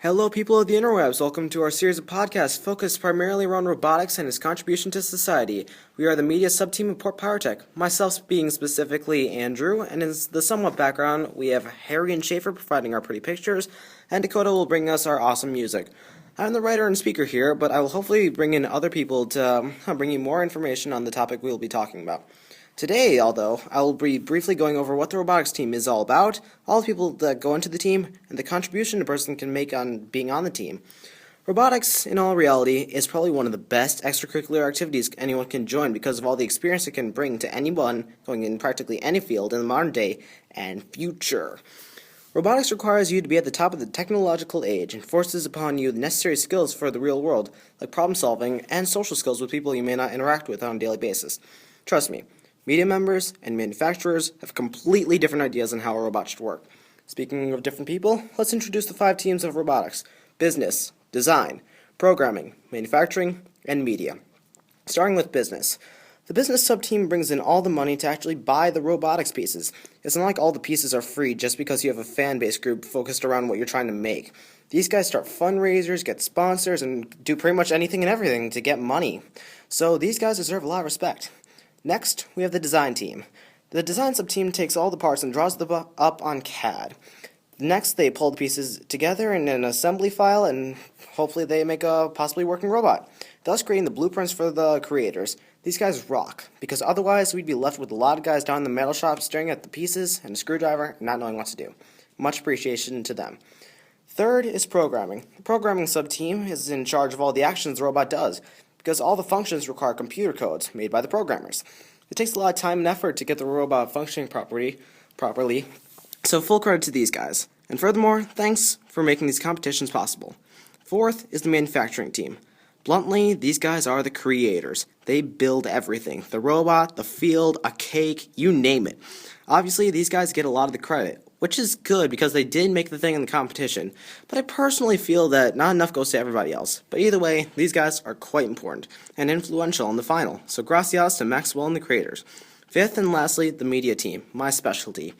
Hello, people of the interwebs. Welcome to our series of podcasts focused primarily around robotics and its contribution to society. We are the media sub-team of PiraTech, myself being specifically Andrew, and in the somewhat background, we have Harry and Schaefer providing our pretty pictures, and Dakota will bring us our awesome music. I'm the writer and speaker here, but I will hopefully bring in other people to bring you more information on the topic we will be talking about. Today, although, I will be briefly going over what the robotics team is all about, all the people that go into the team, and the contribution a person can make on being on the team. Robotics, in all reality, is probably one of the best extracurricular activities anyone can join because of all the experience it can bring to anyone going in practically any field in the modern day and future. Robotics requires you to be at the top of the technological age and forces upon you the necessary skills for the real world, like problem solving and social skills with people you may not interact with on a daily basis. Trust me. Media members and manufacturers have completely different ideas on how a robot should work. Speaking of different people, let's introduce the 5 teams of robotics: business, design, programming, manufacturing, and media. Starting with business. The business sub-team brings in all the money to actually buy the robotics pieces. It's not like all the pieces are free just because you have a fan base group focused around what you're trying to make. These guys start fundraisers, get sponsors, and do pretty much anything and everything to get money. So these guys deserve a lot of respect. Next, we have the design team. The design sub-team takes all the parts and draws them up on CAD. Next, they pull the pieces together in an assembly file, and hopefully they make a possibly working robot, thus creating the blueprints for the creators. These guys rock, because otherwise we'd be left with a lot of guys down in the metal shop staring at the pieces and a screwdriver and not knowing what to do. Much appreciation to them. Third is programming. The programming sub-team is in charge of all the actions the robot does, because all the functions require computer codes made by the programmers. It takes a lot of time and effort to get the robot functioning properly, so full credit to these guys. And furthermore, thanks for making these competitions possible. Fourth is the manufacturing team. Bluntly, these guys are the creators. They build everything. The robot, the field, a cake, you name it. Obviously, these guys get a lot of the credit, which is good because they did make the thing in the competition, but I personally feel that not enough goes to everybody else. But either way, these guys are quite important and influential in the final, so gracias to Maxwell and the creators. Fifth and lastly, the media team, my specialty.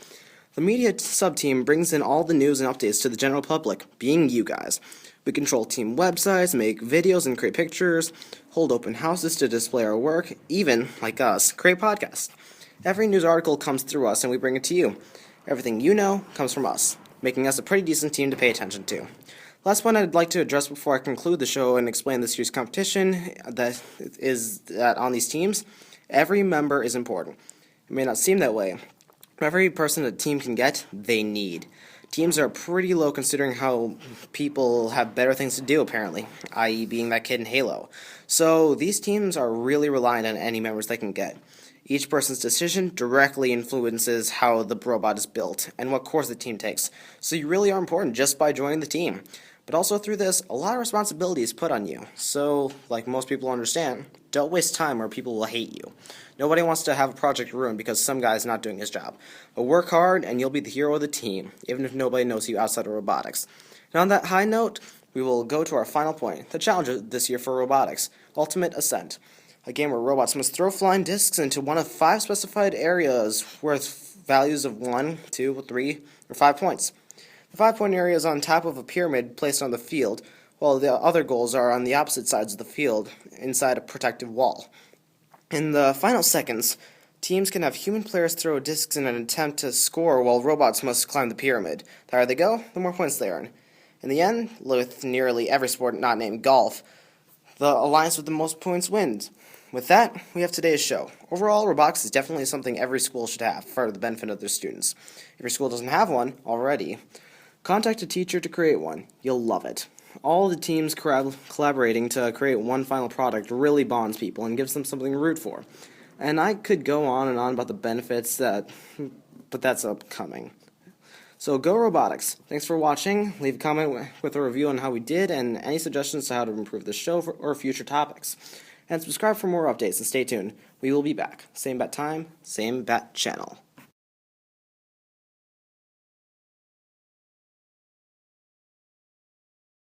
The media sub-team brings in all the news and updates to the general public, being you guys. We control team websites, make videos and create pictures, hold open houses to display our work, even, like us, create podcasts. Every news article comes through us and we bring it to you. Everything you know comes from us, making us a pretty decent team to pay attention to. Last point I'd like to address before I conclude the show and explain this year's competition that on these teams, every member is important. It may not seem that way, but every person a team can get, they need. Teams are pretty low considering how people have better things to do, apparently, i.e. being that kid in Halo. So these teams are really reliant on any members they can get. Each person's decision directly influences how the robot is built and what course the team takes. So you really are important just by joining the team. But also through this, a lot of responsibility is put on you. So, like most people understand, don't waste time or people will hate you. Nobody wants to have a project ruined because some guy's not doing his job. But work hard and you'll be the hero of the team, even if nobody knows you outside of robotics. And on that high note, we will go to our final point, the challenge this year for robotics, Ultimate Ascent. A game where robots must throw flying discs into one of 5 specified areas worth values of 1, 2, 3, or 5 points. The 5-point area is on top of a pyramid placed on the field, while the other goals are on the opposite sides of the field, inside a protective wall. In the final seconds, teams can have human players throw discs in an attempt to score, while robots must climb the pyramid. The higher they go, the more points they earn. In the end, with nearly every sport not named golf, the alliance with the most points wins. With that, we have today's show. Overall, robotics is definitely something every school should have for the benefit of their students. If your school doesn't have one already, contact a teacher to create one. You'll love it. All the teams collaborating to create one final product really bonds people and gives them something to root for. And I could go on and on about the benefits, but that's upcoming. So go robotics. Thanks for watching. Leave a comment with a review on how we did and any suggestions to how to improve the show or future topics. And subscribe for more updates and stay tuned. We will be back. Same bat time, same bat channel.